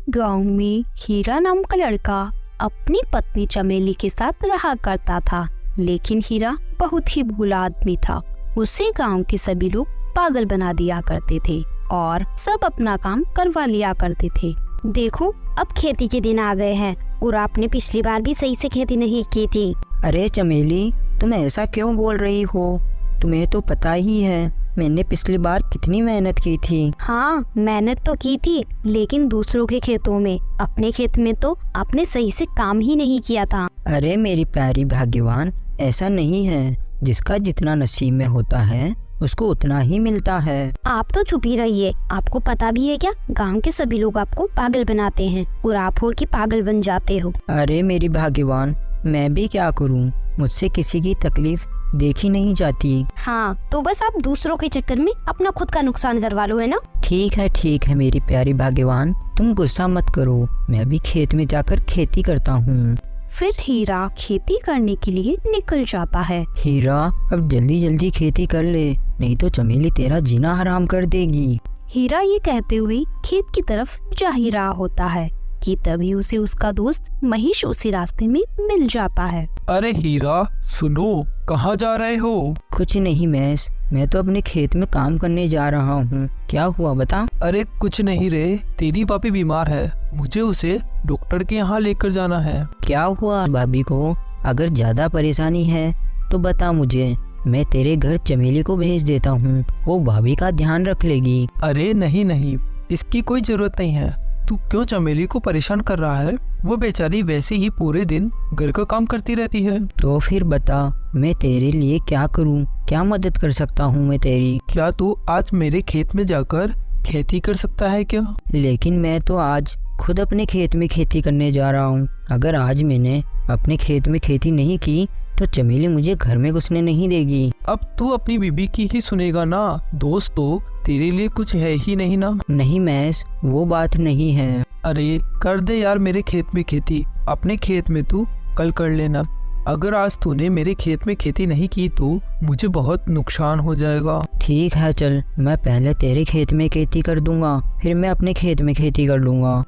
गांव में हीरा नाम का लड़का अपनी पत्नी चमेली के साथ रहा करता था, लेकिन हीरा बहुत ही भोला आदमी था। उसे गांव के सभी लोग पागल बना दिया करते थे और सब अपना काम करवा लिया करते थे। देखो, अब खेती के दिन आ गए हैं और आपने पिछली बार भी सही से खेती नहीं की थी। अरे चमेली, तुम ऐसा क्यों बोल रही हो? तुम्हें तो पता ही है मैंने पिछली बार कितनी मेहनत की थी। हाँ, मेहनत तो की थी, लेकिन दूसरों के खेतों में, अपने खेत में तो आपने सही से काम ही नहीं किया था। अरे मेरी प्यारी भाग्यवान, ऐसा नहीं है। जिसका जितना नसीब में होता है उसको उतना ही मिलता है। आप तो चुप ही रहिए। आपको पता भी है क्या, गांव के सभी लोग आपको पागल बनाते हैं और आप हो कि पागल बन जाते हो। अरे मेरी भाग्यवान, मैं भी क्या करूं? मुझसे किसी की तकलीफ देखी नहीं जाती। हाँ, तो बस आप दूसरों के चक्कर में अपना खुद का नुकसान करवा लो, है ना? ठीक है मेरी प्यारी भाग्यवान, तुम गुस्सा मत करो। मैं भी खेत में जाकर खेती करता हूँ। फिर हीरा खेती करने के लिए निकल जाता है। हीरा, अब जल्दी जल्दी खेती कर ले, नहीं तो चमेली तेरा जीना हराम कर देगी। हीरा ये कहते हुए खेत की तरफ जा ही रहा होता है कि तभी उसे उसका दोस्त महेश उसी रास्ते में मिल जाता है। अरे हीरा, सुनो, कहाँ जा रहे हो? कुछ नहीं महेश, मैं तो अपने खेत में काम करने जा रहा हूँ। क्या हुआ बता? अरे कुछ नहीं रे, तेरी भाभी बीमार है, मुझे उसे डॉक्टर के यहाँ लेकर जाना है। क्या हुआ भाभी को? अगर ज्यादा परेशानी है तो बता मुझे, मैं तेरे घर चमेली को भेज देता हूँ, वो भाभी का ध्यान रख लेगी। अरे नहीं, इसकी कोई जरूरत नहीं है। तू क्यों चमेली को परेशान कर रहा है? वो बेचारी वैसे ही पूरे दिन घर का काम करती रहती है। तो फिर बता, मैं तेरे लिए क्या करूं? क्या मदद कर सकता हूं मैं तेरी? क्या तू आज मेरे खेत में जाकर खेती कर सकता है क्या? लेकिन मैं तो आज खुद अपने खेत में खेती करने जा रहा हूं। अगर आज मैंने अपने खेत में खेती नहीं की तो चमेली मुझे घर में घुसने नहीं देगी। अब तू अपनी बीबी की ही सुनेगा ना। दोस्त तो तेरे लिए कुछ है ही नहीं ना। नहीं महेश, वो बात नहीं है। अरे कर दे यार मेरे खेत में खेती। अपने खेत में तू कल कर लेना। अगर आज तूने मेरे खेत में खेती नहीं की तो मुझे बहुत नुकसान हो जाएगा। ठीक है, चल, मैं पहले तेरे खेत में खेती कर दूंगा, फिर मैं अपने खेत में खेती कर लूंगा।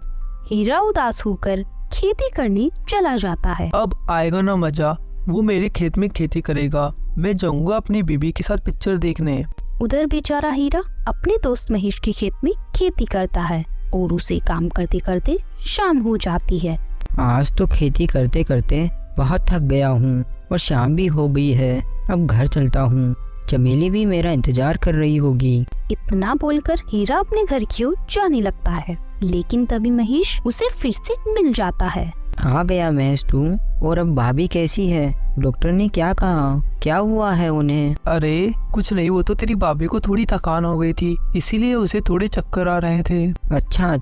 हीरा उदास होकर खेती करने चला जाता है। अब आएगा ना मजा। वो मेरे खेत में खेती करेगा, मैं जाऊंगा अपनी बीबी के साथ पिक्चर देखने। उधर बेचारा हीरा अपने दोस्त महेश के खेत में खेती करता है और उसे काम करते करते शाम हो जाती है। आज तो खेती करते करते बहुत थक गया हूँ और शाम भी हो गई है। अब घर चलता हूँ, चमेली भी मेरा इंतजार कर रही होगी। इतना बोलकर हीरा अपने घर की ओर जाने लगता है, लेकिन तभी महेश उसे फिर से मिल जाता है। आ गया महेश तू? और अब भाभी कैसी है? डॉक्टर ने क्या कहा? क्या हुआ है उन्हें? अरे कुछ नहीं, वो तो तेरी भाभी को थोड़ी थकान हो गई थी, इसीलिए उसे थोड़े चक्कर आ रहे थे। अच्छा,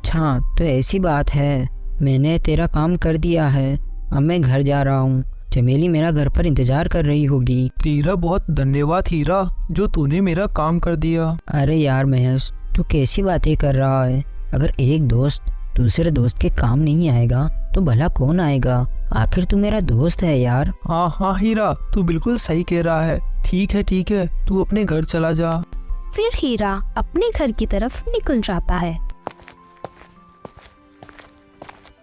तो ऐसी बात है। मैंने तेरा काम कर दिया है, अब मैं घर जा रहा हूँ। चमेली मेरा घर पर इंतजार कर रही होगी। तेरा बहुत धन्यवाद हीरा, जो तूने मेरा काम कर दिया। अरे यार महेश, तू कैसी बातें कर रहा है? अगर एक दोस्त दूसरे दोस्त के काम नहीं आएगा तो भला कौन आएगा? आखिर तू मेरा दोस्त है यार। हाँ हीरा, तू बिल्कुल सही कह रहा है। ठीक है, तू अपने घर चला जा। फिर हीरा अपने घर की तरफ निकल जाता है,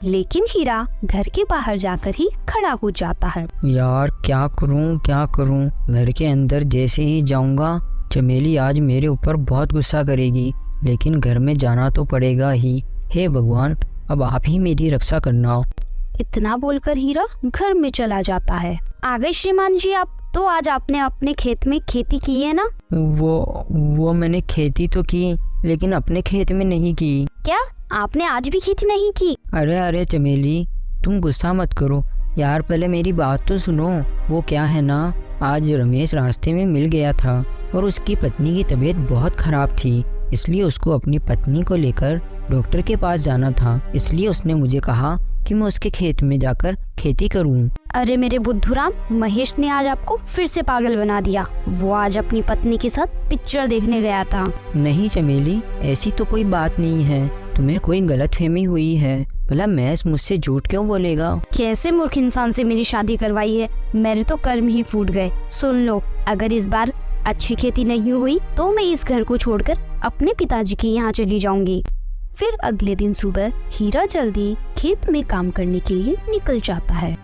लेकिन हीरा घर के बाहर जाकर ही खड़ा हो जाता है। यार क्या करूं? घर के अंदर जैसे ही जाऊंगा चमेली आज मेरे ऊपर बहुत गुस्सा करेगी, लेकिन घर में जाना तो पड़ेगा ही। हे भगवान, अब आप ही मेरी रक्षा करना। इतना बोलकर हीरा घर में चला जाता है। आ गए श्रीमान जी आप? तो आज आपने अपने खेत में खेती की है ना? वो मैंने खेती तो की, लेकिन अपने खेत में नहीं की। क्या आपने आज भी खेती नहीं की? अरे चमेली, तुम गुस्सा मत करो यार, पहले मेरी बात तो सुनो। वो क्या है ना, आज रमेश रास्ते में मिल गया था और उसकी पत्नी की तबीयत बहुत खराब थी, इसलिए उसको अपनी पत्नी को लेकर डॉक्टर के पास जाना था। इसलिए उसने मुझे कहा कि मैं उसके खेत में जाकर खेती करूं। अरे मेरे बुद्धूराम, महेश ने आज आपको फिर से पागल बना दिया। वो आज अपनी पत्नी के साथ पिक्चर देखने गया था। नहीं चमेली, ऐसी तो कोई बात नहीं है, तुम्हें कोई गलतफहमी हुई है। भला महेश मुझसे झूठ क्यों बोलेगा? कैसे मूर्ख इंसान से मेरी शादी करवाई है, मेरे तो कर्म ही फूट गए। सुन लो, अगर इस बार अच्छी खेती नहीं हुई तो मैं इस घर को छोड़कर अपने पिताजी के यहाँ चली जाऊंगी। फिर अगले दिन सुबह हीरा जल्दी खेत में काम करने के लिए निकल जाता है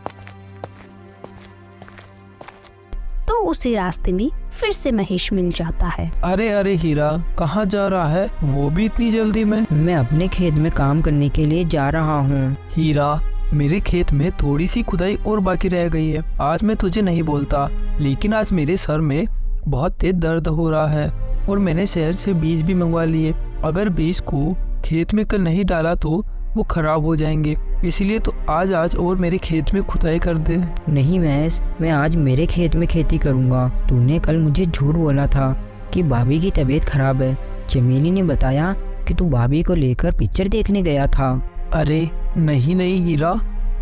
तो उसे रास्ते में फिर से महेश मिल जाता है। अरे अरे हीरा, कहाँ जा रहा है, वो भी इतनी जल्दी में? मैं अपने खेत में काम करने के लिए जा रहा हूँ। हीरा, मेरे खेत में थोड़ी सी खुदाई और बाकी रह गई है। आज मैं तुझे नहीं बोलता, लेकिन आज मेरे सर में बहुत तेज दर्द हो रहा है और मैंने शहर से बीज भी मंगवा लिए। अगर बीज को खेत में कल नहीं डाला तो वो खराब हो जाएंगे, इसलिए तो आज और मेरे खेत में खुदाई कर दे। नहीं महेश, मैं आज मेरे खेत में खेती करूँगा। तूने कल मुझे झूठ बोला था कि भाभी की तबीयत खराब है। चमेली ने बताया कि तू भाभी को लेकर पिक्चर देखने गया था। अरे नहीं नहीं हीरा,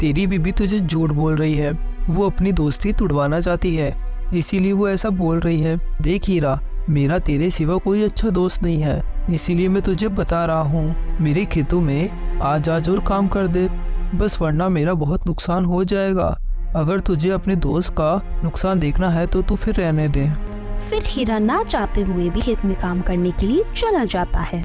तेरी बीबी तुझे झूठ बोल रही है। वो अपनी दोस्ती तुड़वाना चाहती है, इसीलिए वो ऐसा बोल रही है। देख हीरा, मेरा तेरे सिवा कोई अच्छा दोस्त नहीं है, इसीलिए मैं तुझे बता रहा हूँ। मेरे खेतों में आज और काम कर दे बस, वरना मेरा बहुत नुकसान हो जाएगा। अगर तुझे अपने दोस्त का नुकसान देखना है तो तू फिर रहने दे। फिर हीरा ना चाहते हुए भी खेत में काम करने के लिए चला जाता है,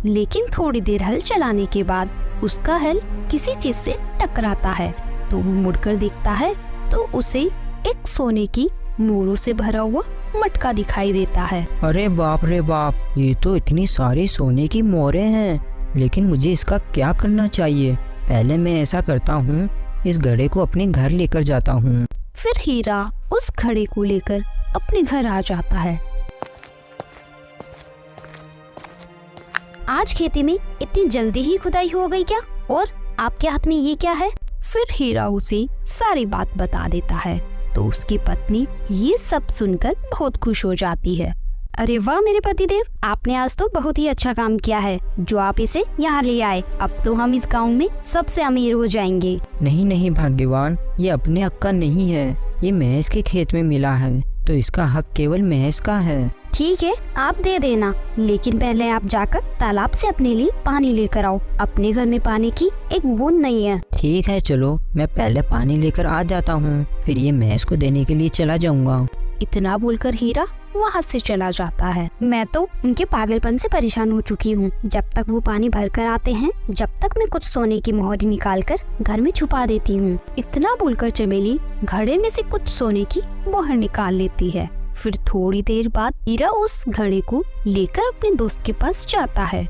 लेकिन थोड़ी देर हल चलाने के बाद उसका हल किसी चीज से टकराता है तो वो मुड़कर देखता है तो उसे एक सोने की मोरों से भरा हुआ मटका दिखाई देता है। अरे बाप रे बाप, ये तो इतनी सारी सोने की मोहरें हैं, लेकिन मुझे इसका क्या करना चाहिए? पहले मैं ऐसा करता हूँ, इस घड़े को अपने घर लेकर जाता हूँ। फिर हीरा उस घड़े को लेकर अपने घर आ जाता है। आज खेती में इतनी जल्दी ही खुदाई हो गई क्या? और आपके हाथ में ये क्या है? फिर हीरा उसे सारी बात बता देता है तो उसकी पत्नी ये सब सुनकर बहुत खुश हो जाती है। अरे वाह मेरे पतिदेव, आपने आज तो बहुत ही अच्छा काम किया है जो आप इसे यहाँ ले आए। अब तो हम इस गांव में सबसे अमीर हो जाएंगे। नहीं नहीं भाग्यवान, ये अपने हक का नहीं है, ये महेश के खेत में मिला है तो इसका हक केवल महेश का है। ठीक है, आप दे देना, लेकिन पहले आप जाकर तालाब से अपने लिए पानी लेकर आओ। अपने घर में पानी की एक बूंद नहीं है। ठीक है, चलो मैं पहले पानी लेकर आ जाता हूँ, फिर ये महेश को देने के लिए चला जाऊँगा। इतना बोलकर हीरा वहाँ से चला जाता है। मैं तो उनके पागलपन से परेशान हो चुकी हूँ। जब तक वो पानी भर कर आते हैं, जब तक मैं कुछ सोने की मोहरी निकाल कर घर में छुपा देती हूँ। इतना बोलकर चमेली घड़े में से कुछ सोने की मोहर निकाल लेती है। फिर थोड़ी देर बाद हीरा उस घड़े को लेकर अपने दोस्त के पास जाता है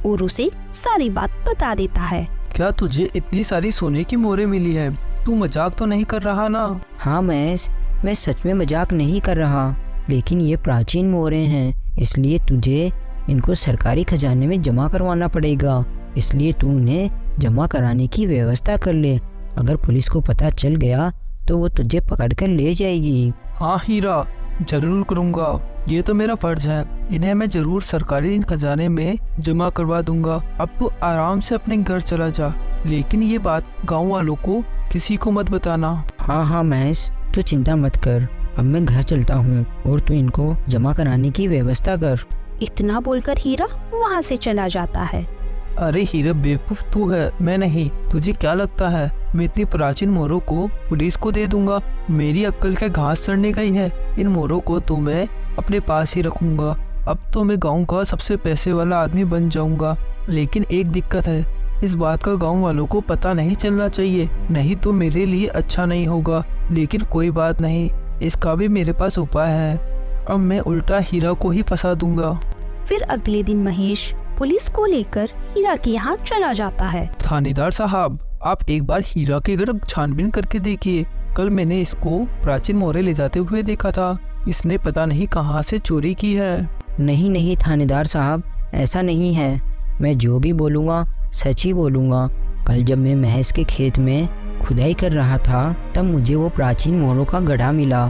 और उसे सारी बात बता देता है। क्या तुझे इतनी सारी सोने की मोहरें मिली है? तू मजाक तो नहीं कर रहा ना? हाँ महेश, मैं सच में मजाक नहीं कर रहा, लेकिन ये प्राचीन मोहरें हैं, इसलिए तुझे इनको सरकारी खजाने में जमा करवाना पड़ेगा। इसलिए तू उन्हें जमा कराने की व्यवस्था कर ले। अगर पुलिस को पता चल गया तो वो तुझे पकड़ कर ले जाएगी। हाँ हीरा, जरूर करूँगा, ये तो मेरा फर्ज है। इन्हें मैं जरूर सरकारी खजाने में जमा करवा दूंगा। अब तू आराम से अपने घर चला जा, लेकिन ये बात गांव वालों को किसी को मत बताना। हाँ हाँ महेश, तू चिंता मत कर, अब मैं घर चलता हूँ और तू इनको जमा कराने की व्यवस्था कर। इतना बोलकर हीरा वहाँ से चला जाता है। अरे हीरा बेवकूफ तू है, मैं नहीं। तुझे क्या लगता है मैं इतनी प्राचीन मोहरों को पुलिस को दे दूंगा? मेरी अक्ल क्या घास चढ़ने गई है? इन मोहरों को तो मैं अपने पास ही रखूंगा। अब तो मैं गांव का सबसे पैसे वाला आदमी बन जाऊंगा, लेकिन एक दिक्कत है, इस बात का गांव वालों को पता नहीं चलना चाहिए, नहीं तो मेरे लिए अच्छा नहीं होगा। लेकिन कोई बात नहीं, इसका भी मेरे पास उपाय है। अब मैं उल्टा हीरा को ही फंसा दूंगा। फिर अगले दिन महेश पुलिस को लेकर हीरा के यहाँ चला जाता है। थानेदार साहब, आप एक बार हीरा के घर छानबीन करके देखिए। कल मैंने इसको प्राचीन मोहरें ले जाते हुए देखा था। इसने पता नहीं कहाँ से चोरी की है। नहीं नहीं थानेदार साहब, ऐसा नहीं है, मैं जो भी बोलूँगा सच ही बोलूँगा। कल जब मैं महेश के खेत में खुदाई कर रहा था तब मुझे वो प्राचीन मोहरों का गड्ढा मिला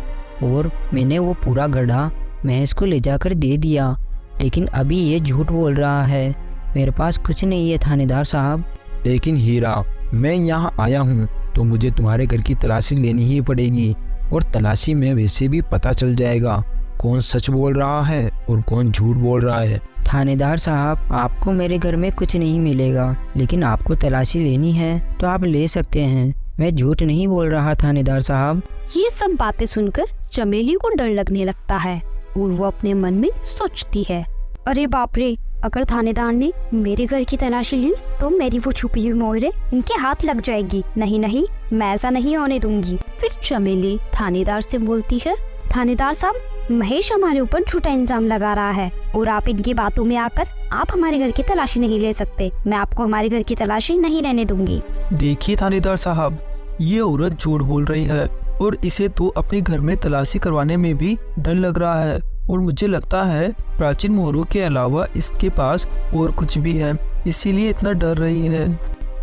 और मैंने वो पूरा गड्ढा महेश को ले जाकर दे दिया। लेकिन अभी ये झूठ बोल रहा है, मेरे पास कुछ नहीं है थानेदार साहब। लेकिन हीरा, मैं यहाँ आया हूँ तो मुझे तुम्हारे घर की तलाशी लेनी ही पड़ेगी, और तलाशी में वैसे भी पता चल जाएगा कौन सच बोल रहा है और कौन झूठ बोल रहा है। थानेदार साहब, आपको मेरे घर में कुछ नहीं मिलेगा, लेकिन आपको तलाशी लेनी है तो आप ले सकते हैं। मैं झूठ नहीं बोल रहा थानेदार साहब। ये सब बातें सुनकर चमेली को डर लगने लगता है और वो अपने मन में सोचती है, अरे बाप रे, अगर थानेदार ने मेरे घर की तलाशी ली तो मेरी वो छुपी हुई मोहरें इनके हाथ लग जाएगी। नहीं नहीं, मैं ऐसा नहीं होने दूंगी। फिर चमेली थानेदार से बोलती है, थानेदार साहब, महेश हमारे ऊपर झूठा इल्जाम लगा रहा है और आप इनकी बातों में आकर आप हमारे घर की तलाशी नहीं ले सकते। मैं आपको हमारे घर की तलाशी नहीं लेने दूंगी। देखिए थानेदार साहब, ये औरत झूठ बोल रही है और इसे तो अपने घर में तलाशी करवाने में भी डर लग रहा है और मुझे लगता है प्राचीन मोहरों के अलावा इसके पास और कुछ भी है, इसीलिए इतना डर रही है।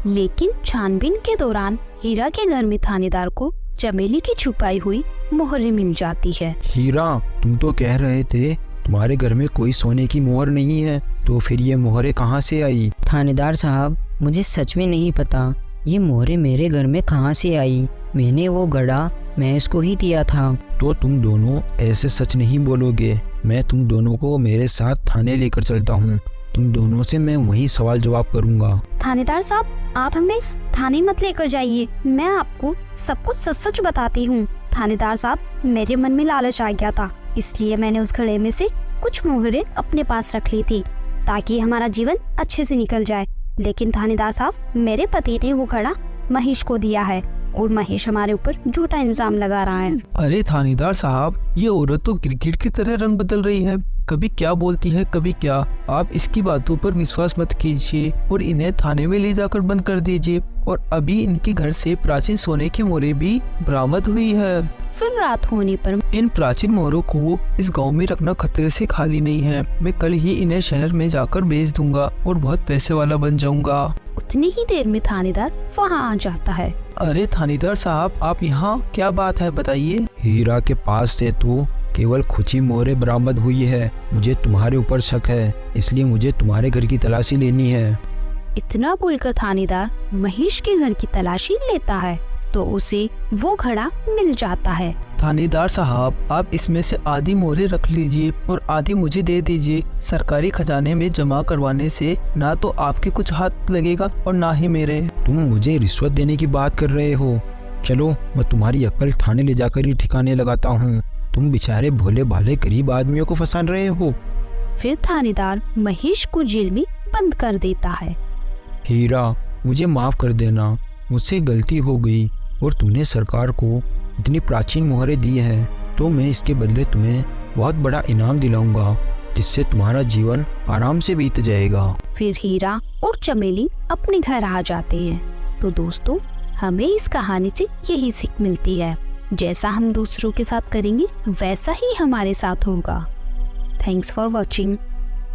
लेकिन छानबीन के दौरान हीरा के घर में थानेदार को चमेली की छुपाई हुई मोहरें मिल जाती है। हीरा, तुम तो कह रहे थे तुम्हारे घर में कोई सोने की मोहर नहीं है, तो फिर ये मोहरें कहाँ से आई? थानेदार साहब, मुझे सच में नहीं पता ये मोहरें मेरे घर में कहाँ से आई। मैंने वो गड़ा महेश को ही दिया था। तो तुम दोनों ऐसे सच नहीं बोलोगे। मैं तुम दोनों को मेरे साथ थाने लेकर चलता हूँ। तुम दोनों से मैं वही सवाल जवाब करूँगा। थानेदार साहब, आप हमें थाने मत लेकर जाइए, मैं आपको सब कुछ सच सच बताती हूँ। थानेदार साहब, मेरे मन में लालच आ गया था, इसलिए मैंने उस घड़े में से कुछ मोहरें अपने पास रख ली थी ताकि हमारा जीवन अच्छे से निकल जाए। लेकिन थानेदार साहब, मेरे पति ने वो घड़ा महेश को दिया है और महेश हमारे ऊपर झूठा इल्जाम लगा रहा है। अरे थानेदार साहब, ये औरत तो गिरगिट की तरह रंग बदल रही है, कभी क्या बोलती है कभी क्या। आप इसकी बातों पर विश्वास मत कीजिए और इन्हें थाने में ले जाकर बंद कर दीजिए। और अभी इनके घर से प्राचीन सोने की मोहरें भी बरामद हुई है। फिर रात होने पर इन प्राचीन मोहरों को इस गांव में रखना खतरे से खाली नहीं है। मैं कल ही इन्हें शहर में जाकर बेच दूंगा और बहुत पैसे वाला बन जाऊंगा। उतनी ही देर में थानेदार वहाँ आ जाता है। अरे थानेदार साहब, आप यहाँ, क्या बात है बताइए। हीरा के पास से तो केवल खुची मोहरें बरामद हुई है। मुझे तुम्हारे ऊपर शक है, इसलिए मुझे तुम्हारे घर की तलाशी लेनी है। इतना बोलकर थानेदार महेश के घर की तलाशी लेता है तो उसे वो घड़ा मिल जाता है। थानेदार साहब, आप इसमें से आधी मोहरें रख लीजिए और आधी मुझे दे दीजिए। सरकारी खजाने में जमा करवाने से ना तो आपके कुछ हाथ लगेगा और ना ही मेरे। तुम मुझे रिश्वत देने की बात कर रहे हो? चलो, मैं तुम्हारी अक्ल थाने ले जाकर ही ठिकाने लगाता हूँ। तुम बेचारे भोले भाले गरीब आदमियों को फंसा रहे हो। फिर थानेदार महेश को जेल में बंद कर देता है। हीरा, मुझे माफ कर देना, मुझसे गलती हो गई और तुमने सरकार को इतनी प्राचीन मोहरें दी है तो मैं इसके बदले तुम्हें बहुत बड़ा इनाम दिलाऊंगा, जिससे तुम्हारा जीवन आराम से बीत जाएगा। फिर हीरा और चमेली अपने घर आ जाते हैं। तो दोस्तों, हमें इस कहानी से यही सीख मिलती है, जैसा हम दूसरों के साथ करेंगे वैसा ही हमारे साथ होगा। Thanks for watching.